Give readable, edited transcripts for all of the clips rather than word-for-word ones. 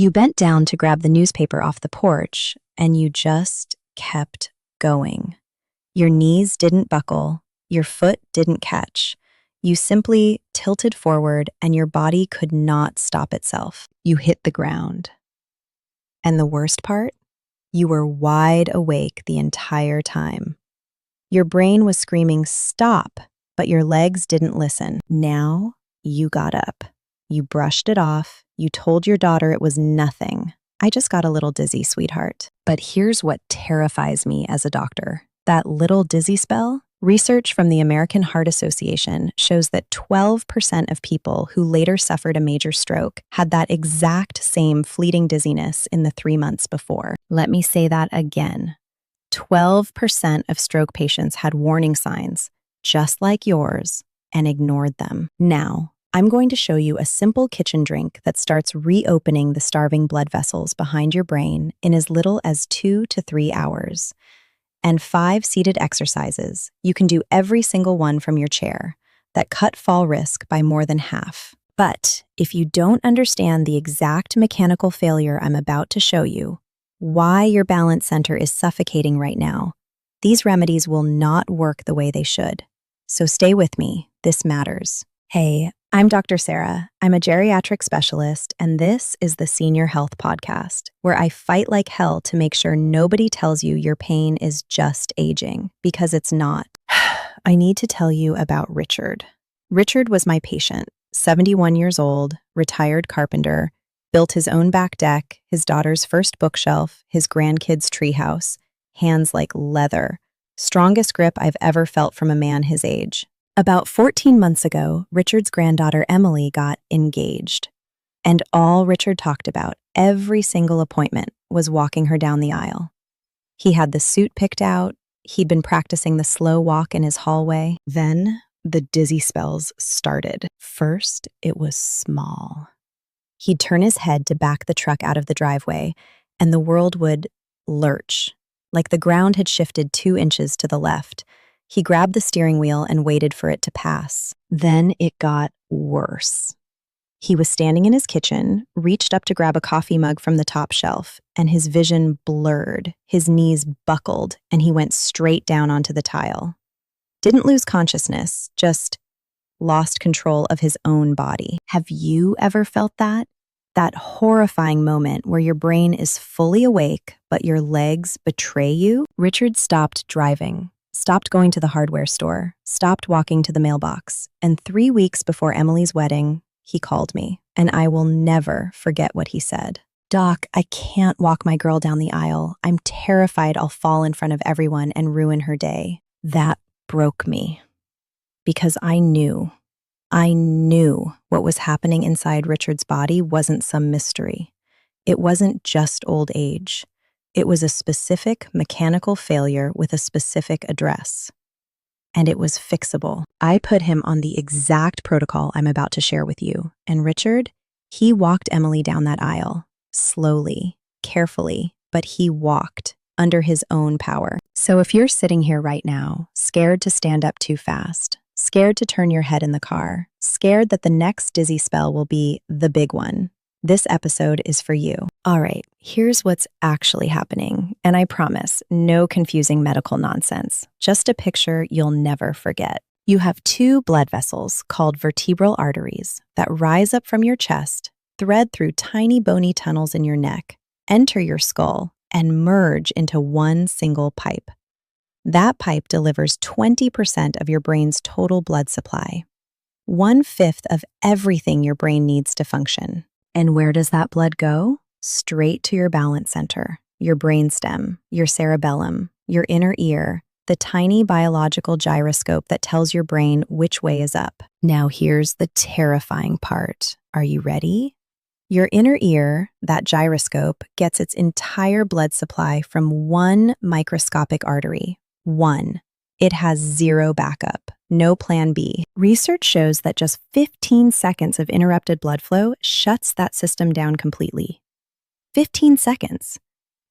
You bent down to grab the newspaper off the porch, and you just kept going. Your knees didn't buckle, your foot didn't catch. You simply tilted forward, and your body could not stop itself. You hit the ground. And the worst part? You were wide awake the entire time. Your brain was screaming, "Stop!" but your legs didn't listen. Now, you got up. You brushed it off. You told your daughter it was nothing. "I just got a little dizzy, sweetheart." But here's what terrifies me as a doctor. That little dizzy spell? Research from the American Heart Association shows that 12% of people who later suffered a major stroke had that exact same fleeting dizziness in the 3 months before. Let me say that again. 12% of stroke patients had warning signs, just like yours, and ignored them. Now, I'm going to show you a simple kitchen drink that starts reopening the starving blood vessels behind your brain in as little as 2 to 3 hours. And 5 seated exercises. You can do every single one from your chair that cut fall risk by more than half. But if you don't understand the exact mechanical failure I'm about to show you, why your balance center is suffocating right now, these remedies will not work the way they should. So stay with me. This matters. Hey, I'm Dr. Sarah. I'm a geriatric specialist, and this is the Senior Health Podcast, where I fight like hell to make sure nobody tells you your pain is just aging, because it's not. I need to tell you about Richard. Richard was my patient, 71 years old, retired carpenter, built his own back deck, his daughter's first bookshelf, his grandkids' treehouse, hands like leather, strongest grip I've ever felt from a man his age. About 14 months ago, Richard's granddaughter Emily got engaged. And all Richard talked about, every single appointment, was walking her down the aisle. He had the suit picked out. He'd been practicing the slow walk in his hallway. Then the dizzy spells started. First, it was small. He'd turn his head to back the truck out of the driveway, and the world would lurch, like the ground had shifted 2 inches to the left. He grabbed the steering wheel and waited for it to pass. Then it got worse. He was standing in his kitchen, reached up to grab a coffee mug from the top shelf, and his vision blurred, his knees buckled, and he went straight down onto the tile. Didn't lose consciousness, just lost control of his own body. Have you ever felt that? That horrifying moment where your brain is fully awake, but your legs betray you? Richard stopped driving. Stopped going to the hardware store, stopped walking to the mailbox, and 3 weeks before Emily's wedding, he called me, and I will never forget what he said. "Doc, I can't walk my girl down the aisle. I'm terrified I'll fall in front of everyone and ruin her day." That broke me, because I knew what was happening inside Richard's body wasn't some mystery. It wasn't just old age. It was a specific mechanical failure with a specific address. And it was fixable. I put him on the exact protocol I'm about to share with you. And Richard, he walked Emily down that aisle. Slowly, carefully, but he walked under his own power. So if you're sitting here right now, scared to stand up too fast, scared to turn your head in the car, scared that the next dizzy spell will be the big one, this episode is for you. All right, here's what's actually happening, and I promise, no confusing medical nonsense, just a picture you'll never forget. You have 2 blood vessels called vertebral arteries that rise up from your chest, thread through tiny bony tunnels in your neck, enter your skull, and merge into one single pipe. That pipe delivers 20% of your brain's total blood supply, 1/5 of everything your brain needs to function. And where does that blood go? Straight to your balance center, your brainstem, your cerebellum, your inner ear, the tiny biological gyroscope that tells your brain which way is up. Now here's the terrifying part. Are you ready? Your inner ear, that gyroscope, gets its entire blood supply from one microscopic artery. One. It has 0 backup, no plan B. Research shows that just 15 seconds of interrupted blood flow shuts that system down completely. 15 seconds.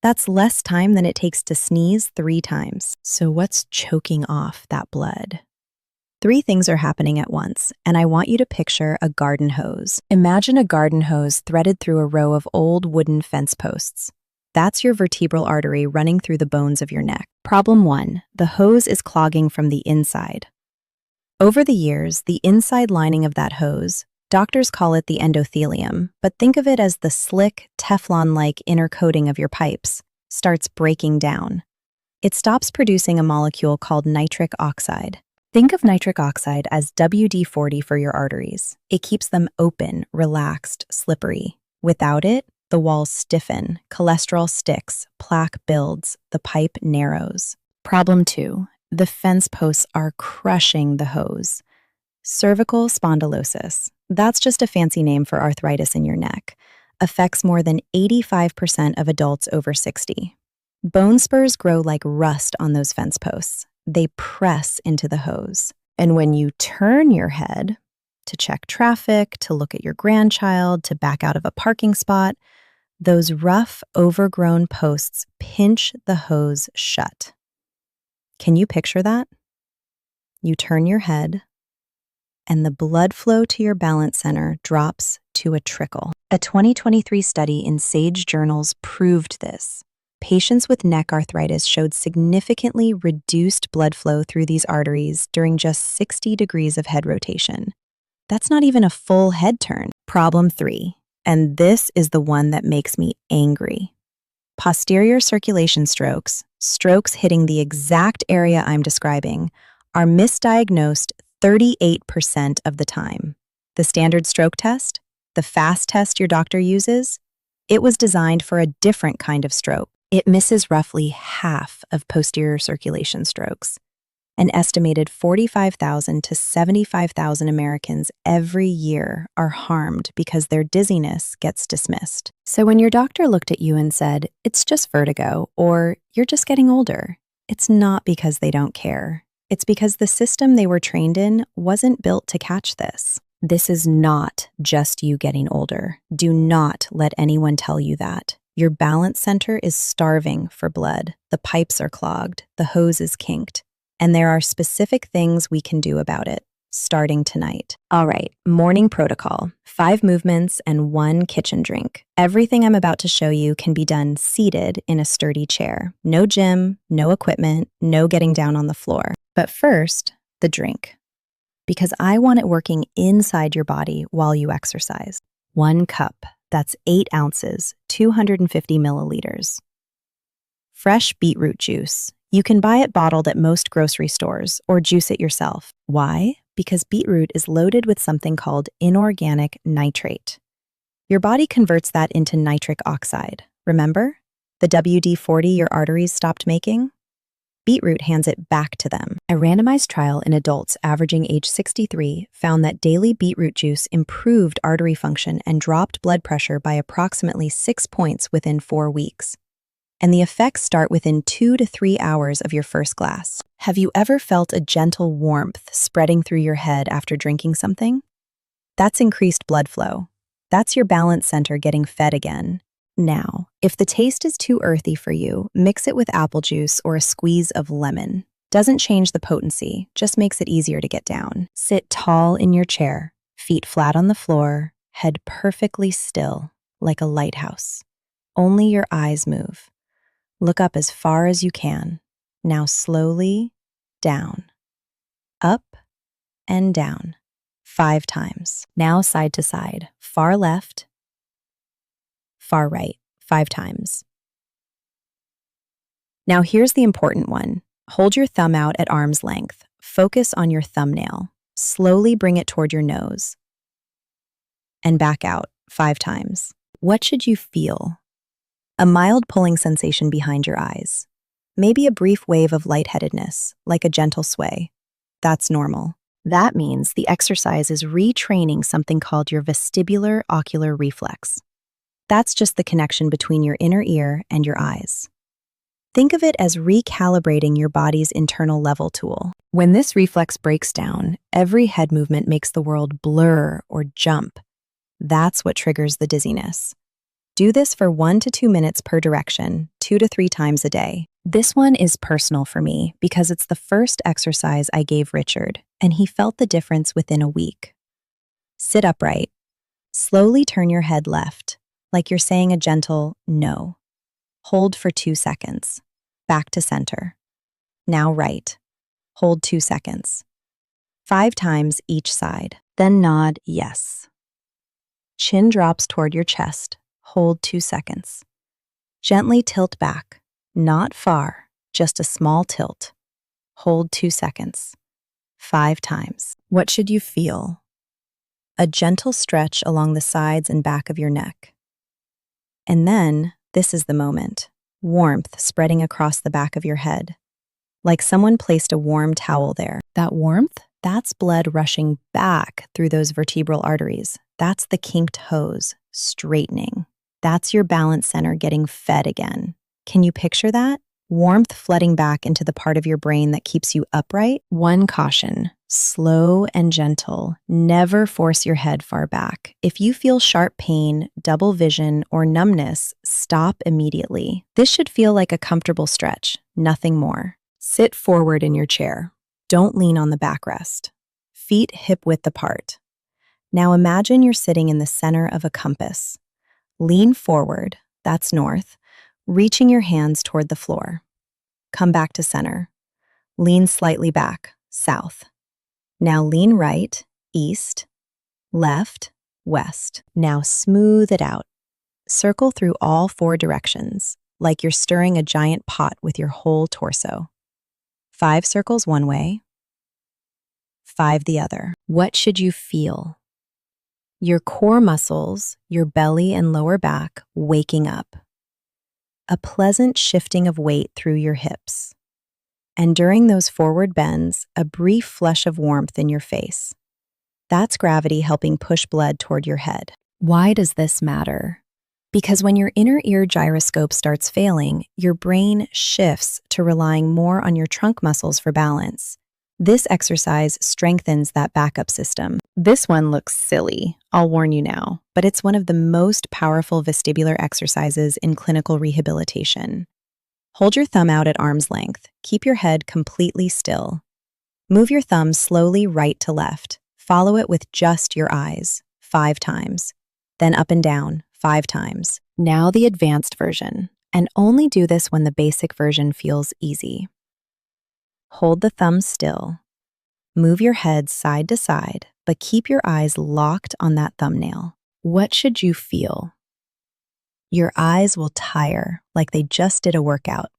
That's less time than it takes to sneeze 3 times. So what's choking off that blood? Three things are happening at once, and I want you to picture a garden hose. Imagine a garden hose threaded through a row of old wooden fence posts. That's your vertebral artery running through the bones of your neck. Problem 1. The hose is clogging from the inside. Over the years, the inside lining of that hose, doctors call it the endothelium, but think of it as the slick, Teflon-like inner coating of your pipes, starts breaking down. It stops producing a molecule called nitric oxide. Think of nitric oxide as WD-40 for your arteries. It keeps them open, relaxed, slippery. Without it, the walls stiffen, cholesterol sticks, plaque builds, the pipe narrows. Problem 2. The fence posts are crushing the hose. Cervical spondylosis. That's just a fancy name for arthritis in your neck. Affects more than 85% of adults over 60. Bone spurs grow like rust on those fence posts. They press into the hose. And when you turn your head to check traffic, to look at your grandchild, to back out of a parking spot, those rough, overgrown posts pinch the hose shut. Can you picture that? You turn your head, and the blood flow to your balance center drops to a trickle. A 2023 study in Sage Journals proved this. Patients with neck arthritis showed significantly reduced blood flow through these arteries during just 60 degrees of head rotation. That's not even a full head turn. Problem 3, and this is the one that makes me angry. Posterior circulation strokes, strokes hitting the exact area I'm describing, are misdiagnosed 38% of the time. The standard stroke test, the fast test your doctor uses, it was designed for a different kind of stroke. It misses roughly half of posterior circulation strokes. An estimated 45,000 to 75,000 Americans every year are harmed because their dizziness gets dismissed. So when your doctor looked at you and said, "It's just vertigo," or "You're just getting older," it's not because they don't care. It's because the system they were trained in wasn't built to catch this. This is not just you getting older. Do not let anyone tell you that. Your balance center is starving for blood. The pipes are clogged. The hose is kinked. And there are specific things we can do about it, starting tonight. All right, morning protocol. 5 movements and 1 kitchen drink. Everything I'm about to show you can be done seated in a sturdy chair. No gym, no equipment, no getting down on the floor. But first, the drink. Because I want it working inside your body while you exercise. 1 cup. That's 8 ounces, 250 milliliters. Fresh beetroot juice. You can buy it bottled at most grocery stores or juice it yourself. Why? Because beetroot is loaded with something called inorganic nitrate. Your body converts that into nitric oxide. Remember? The WD-40 your arteries stopped making? Beetroot hands it back to them. A randomized trial in adults averaging age 63 found that daily beetroot juice improved artery function and dropped blood pressure by approximately 6 points within 4 weeks. And the effects start within 2 to 3 hours of your first glass. Have you ever felt a gentle warmth spreading through your head after drinking something? That's increased blood flow. That's your balance center getting fed again. Now, if the taste is too earthy for you, mix it with apple juice or a squeeze of lemon. Doesn't change the potency, just makes it easier to get down. Sit tall in your chair, feet flat on the floor, head perfectly still, like a lighthouse. Only your eyes move. Look up as far as you can. Now slowly down, up and down, 5 times. Now side to side, far left, far right, 5 times. Now here's the important one. Hold your thumb out at arm's length. Focus on your thumbnail. Slowly bring it toward your nose. And back out 5 times. What should you feel? A mild pulling sensation behind your eyes. Maybe a brief wave of lightheadedness, like a gentle sway. That's normal. That means the exercise is retraining something called your vestibular ocular reflex. That's just the connection between your inner ear and your eyes. Think of it as recalibrating your body's internal level tool. When this reflex breaks down, every head movement makes the world blur or jump. That's what triggers the dizziness. Do this for 1 to 2 minutes per direction, 2 to 3 times a day. This one is personal for me because it's the first exercise I gave Richard, and he felt the difference within a week. Sit upright. Slowly turn your head left, like you're saying a gentle no. Hold for 2 seconds. Back to center. Now right. Hold 2 seconds. 5 times each side. Then nod yes. Chin drops toward your chest. Hold 2 seconds. Gently tilt back. Not far, just a small tilt. Hold 2 seconds. 5 times. What should you feel? A gentle stretch along the sides and back of your neck. And then, this is the moment. Warmth spreading across the back of your head. Like someone placed a warm towel there. That warmth? That's blood rushing back through those vertebral arteries. That's the kinked hose, straightening. That's your balance center getting fed again. Can you picture that? Warmth flooding back into the part of your brain that keeps you upright. One caution, slow and gentle. Never force your head far back. If you feel sharp pain, double vision, or numbness, stop immediately. This should feel like a comfortable stretch, nothing more. Sit forward in your chair. Don't lean on the backrest. Feet hip-width apart. Now imagine you're sitting in the center of a compass. Lean forward, that's north, reaching your hands toward the floor. Come back to center. Lean slightly back, south. Now lean right, east, left, west. Now smooth it out. Circle through all 4 directions, like you're stirring a giant pot with your whole torso. 5 circles one way, 5 the other. What should you feel? Your core muscles, your belly and lower back, waking up. A pleasant shifting of weight through your hips. And during those forward bends, a brief flush of warmth in your face. That's gravity helping push blood toward your head. Why does this matter? Because when your inner ear gyroscope starts failing, your brain shifts to relying more on your trunk muscles for balance. This exercise strengthens that backup system. This one looks silly, I'll warn you now, but it's one of the most powerful vestibular exercises in clinical rehabilitation. Hold your thumb out at arm's length. Keep your head completely still. Move your thumb slowly right to left. Follow it with just your eyes, 5 times. Then up and down, 5 times. Now the advanced version, and only do this when the basic version feels easy. Hold the thumb still. Move your head side to side, but keep your eyes locked on that thumbnail. What should you feel? Your eyes will tire like they just did a workout.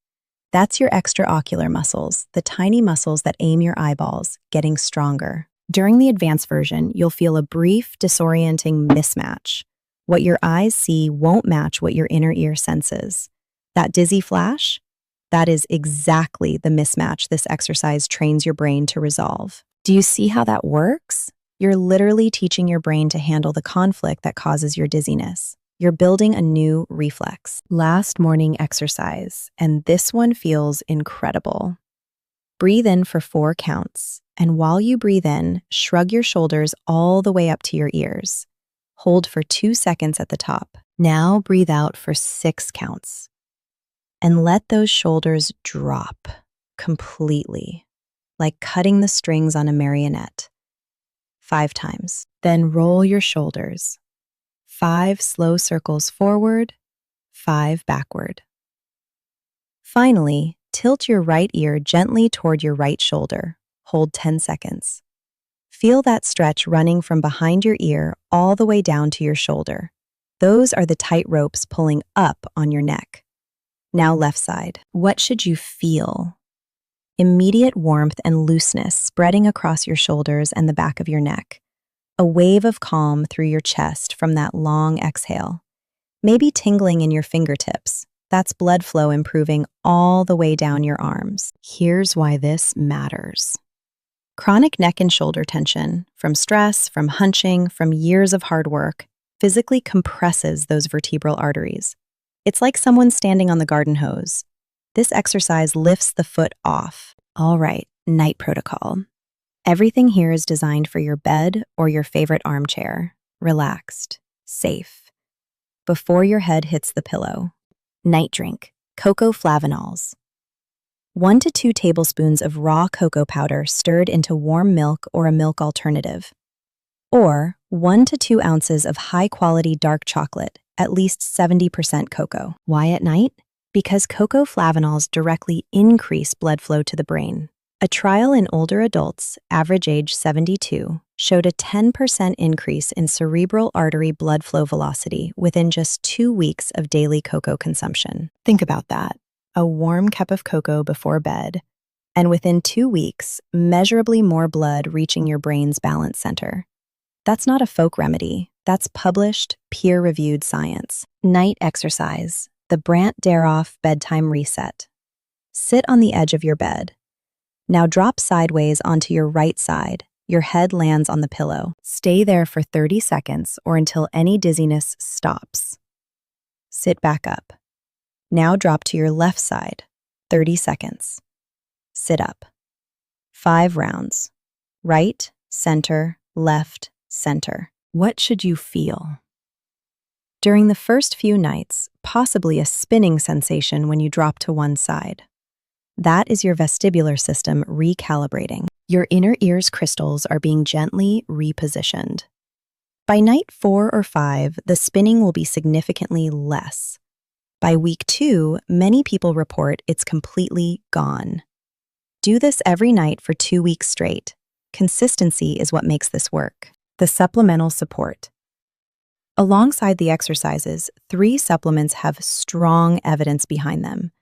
That's your extraocular muscles, the tiny muscles that aim your eyeballs, getting stronger. During the advanced version, you'll feel a brief, disorienting mismatch. What your eyes see won't match what your inner ear senses. That dizzy flash? That is exactly the mismatch this exercise trains your brain to resolve. Do you see how that works? You're literally teaching your brain to handle the conflict that causes your dizziness. You're building a new reflex. Last morning exercise, and this one feels incredible. Breathe in for 4 counts, and while you breathe in, shrug your shoulders all the way up to your ears. Hold for 2 seconds at the top. Now breathe out for 6 counts. And let those shoulders drop completely, like cutting the strings on a marionette. 5 times. Then roll your shoulders. 5 slow circles forward, 5 backward. Finally, tilt your right ear gently toward your right shoulder. Hold 10 seconds. Feel that stretch running from behind your ear all the way down to your shoulder. Those are the tight ropes pulling up on your neck. Now left side. What should you feel? Immediate warmth and looseness spreading across your shoulders and the back of your neck. A wave of calm through your chest from that long exhale. Maybe tingling in your fingertips. That's blood flow improving all the way down your arms. Here's why this matters. Chronic neck and shoulder tension, from stress, from hunching, from years of hard work, physically compresses those vertebral arteries. It's like someone standing on the garden hose. This exercise lifts the foot off. All right, night protocol. Everything here is designed for your bed or your favorite armchair. Relaxed, safe. Before your head hits the pillow. Night drink, cocoa flavanols. 1 to 2 tablespoons of raw cocoa powder stirred into warm milk or a milk alternative. Or 1 to 2 ounces of high-quality dark chocolate, at least 70% cocoa. Why at night? Because cocoa flavanols directly increase blood flow to the brain. A trial in older adults, average age 72, showed a 10% increase in cerebral artery blood flow velocity within just 2 weeks of daily cocoa consumption. Think about that. A warm cup of cocoa before bed, and within 2 weeks, measurably more blood reaching your brain's balance center. That's not a folk remedy. That's published, peer-reviewed science. Night exercise, the Brandt-Daroff bedtime reset. Sit on the edge of your bed. Now drop sideways onto your right side. Your head lands on the pillow. Stay there for 30 seconds or until any dizziness stops. Sit back up. Now drop to your left side. 30 seconds. Sit up. 5 rounds. Right, center, left, center. What should you feel? During the first few nights, possibly a spinning sensation when you drop to one side. That is your vestibular system recalibrating. Your inner ear's crystals are being gently repositioned. By night 4 or 5, the spinning will be significantly less. By week 2, many people report it's completely gone. Do this every night for 2 weeks straight. Consistency is what makes this work. The supplemental support. Alongside the exercises, 3 supplements have strong evidence behind them.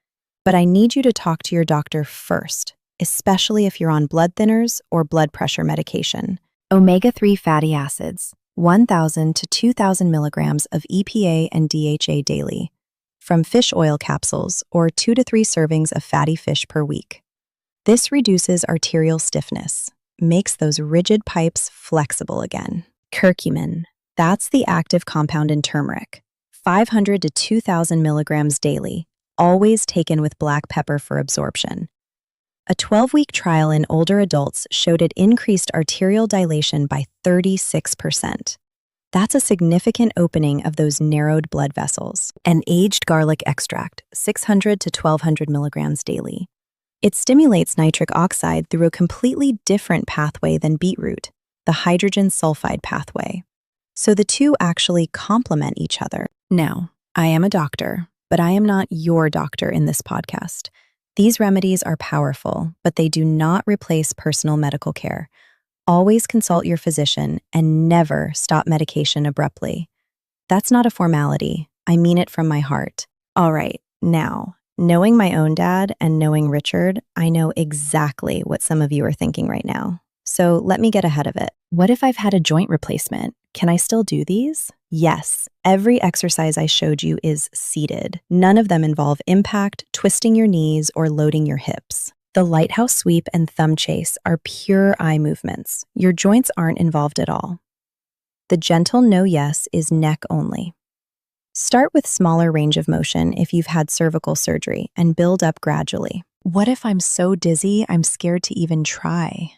But I need you to talk to your doctor first, especially if you're on blood thinners or blood pressure medication. Omega-3 fatty acids, 1,000 to 2,000 milligrams of EPA and DHA daily, from fish oil capsules or 2 to 3 servings of fatty fish per week. This reduces arterial stiffness, makes those rigid pipes flexible again. Curcumin, that's the active compound in turmeric, 500 to 2,000 milligrams daily, always taken with black pepper for absorption. A 12-week trial in older adults showed it increased arterial dilation by 36%. That's a significant opening of those narrowed blood vessels. And aged garlic extract, 600 to 1,200 milligrams daily. It stimulates nitric oxide through a completely different pathway than beetroot, the hydrogen sulfide pathway. So the two actually complement each other. Now, I am a doctor, but I am not your doctor in this podcast. These remedies are powerful, but they do not replace personal medical care. Always consult your physician and never stop medication abruptly. That's not a formality. I mean it from my heart. All right, now, knowing my own dad and knowing Richard, I know exactly what some of you are thinking right now. So let me get ahead of it. What if I've had a joint replacement? Can I still do these? Yes, every exercise I showed you is seated. None of them involve impact, twisting your knees, or loading your hips. The lighthouse sweep and thumb chase are pure eye movements. Your joints aren't involved at all. The gentle no yes is neck only. Start with smaller range of motion if you've had cervical surgery and build up gradually. What if I'm so dizzy I'm scared to even try?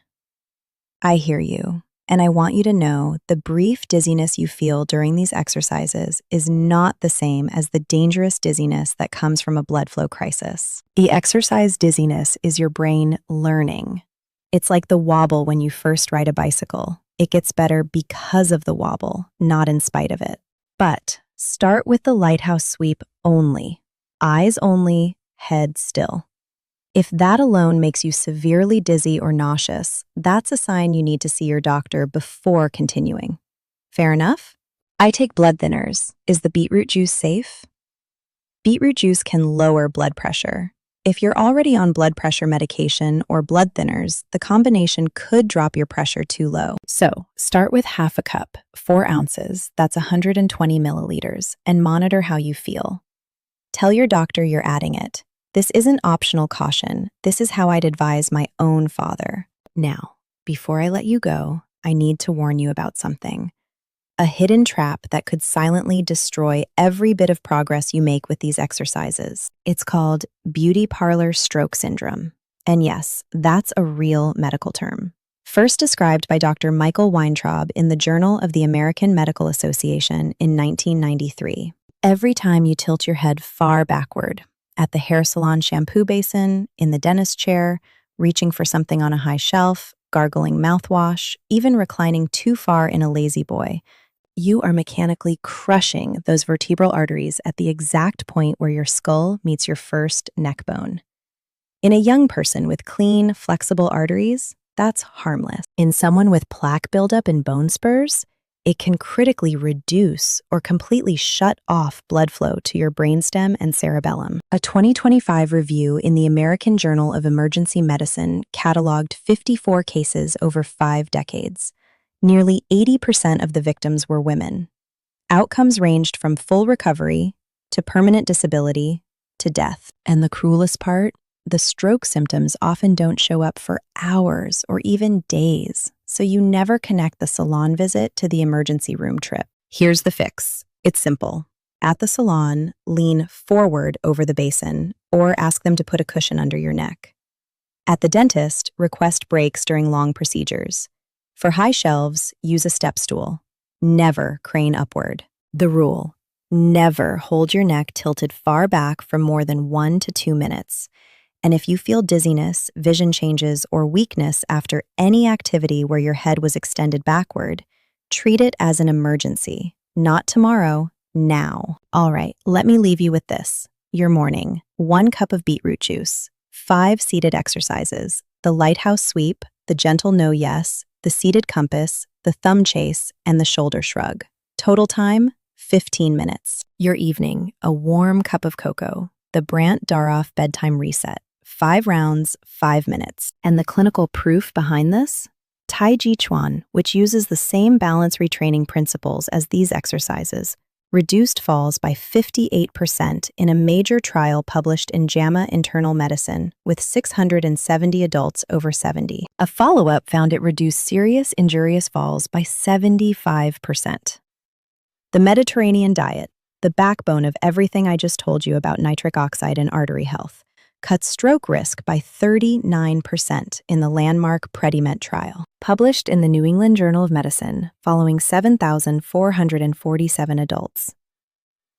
I hear you. And I want you to know the brief dizziness you feel during these exercises is not the same as the dangerous dizziness that comes from a blood flow crisis. The exercise dizziness is your brain learning. It's like the wobble when you first ride a bicycle. It gets better because of the wobble, not in spite of it. But start with the lighthouse sweep only. Eyes only, head still. If that alone makes you severely dizzy or nauseous, that's a sign you need to see your doctor before continuing. Fair enough? I take blood thinners. Is the beetroot juice safe? Beetroot juice can lower blood pressure. If you're already on blood pressure medication or blood thinners, the combination could drop your pressure too low. So, start with half a cup, 4 ounces, that's 120 milliliters, and monitor how you feel. Tell your doctor you're adding it. This isn't optional caution. This is how I'd advise my own father. Now, before I let you go, I need to warn you about something. A hidden trap that could silently destroy every bit of progress you make with these exercises. It's called beauty parlor stroke syndrome. And yes, that's a real medical term. First described by Dr. Michael Weintraub in the Journal of the American Medical Association in 1993. Every time you tilt your head far backward, at the hair salon shampoo basin, in the dentist chair, reaching for something on a high shelf, gargling mouthwash, even reclining too far in a lazy boy. You are mechanically crushing those vertebral arteries at the exact point where your skull meets your first neck bone. In a young person with clean, flexible arteries, that's harmless. In someone with plaque buildup and bone spurs, it can critically reduce or completely shut off blood flow to your brainstem and cerebellum. A 2025 review in the American Journal of Emergency Medicine cataloged 54 cases over 5 decades. Nearly 80% of the victims were women. Outcomes ranged from full recovery to permanent disability to death. And the cruelest part? The stroke symptoms often don't show up for hours or even days, so you never connect the salon visit to the emergency room trip. Here's the fix. It's simple. At the salon, lean forward over the basin or ask them to put a cushion under your neck. At the dentist, request breaks during long procedures. For high shelves, use a step stool. Never crane upward. The rule: never hold your neck tilted far back for more than 1 to 2 minutes. And if you feel dizziness, vision changes, or weakness after any activity where your head was extended backward, treat it as an emergency. Not tomorrow, now. All right, let me leave you with this. Your morning: 1 cup of beetroot juice, 5 seated exercises, the lighthouse sweep, the gentle no yes, the seated compass, the thumb chase, and the shoulder shrug. Total time, 15 minutes. Your evening: a warm cup of cocoa, the Brandt-Daroff Bedtime reset. 5 rounds, 5 minutes. And the clinical proof behind this? Tai Chi Chuan, which uses the same balance retraining principles as these exercises, reduced falls by 58% in a major trial published in JAMA Internal Medicine with 670 adults over 70. A follow-up found it reduced serious injurious falls by 75%. The Mediterranean diet, the backbone of everything I just told you about nitric oxide and artery health, cuts stroke risk by 39% in the landmark Predimet trial, published in the New England Journal of Medicine following 7,447 adults.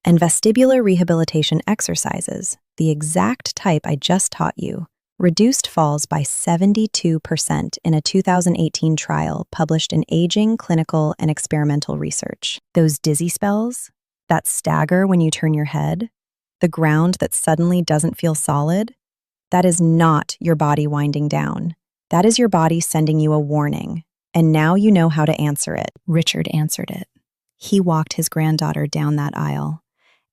And vestibular rehabilitation exercises, the exact type I just taught you, reduced falls by 72% in a 2018 trial published in Aging, Clinical, and Experimental Research. Those dizzy spells, that stagger when you turn your head, the ground that suddenly doesn't feel solid, that is not your body winding down. That is your body sending you a warning, and now you know how to answer it. Richard answered it. He walked his granddaughter down that aisle,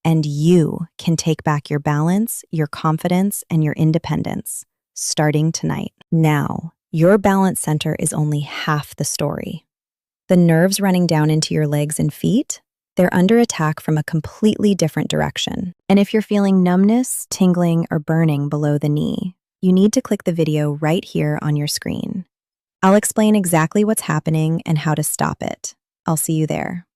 and you can take back your balance, your confidence, and your independence, starting tonight. Now, your balance center is only half the story. The nerves running down into your legs and feet, they're under attack from a completely different direction. And if you're feeling numbness, tingling, or burning below the knee, you need to click the video right here on your screen. I'll explain exactly what's happening and how to stop it. I'll see you there.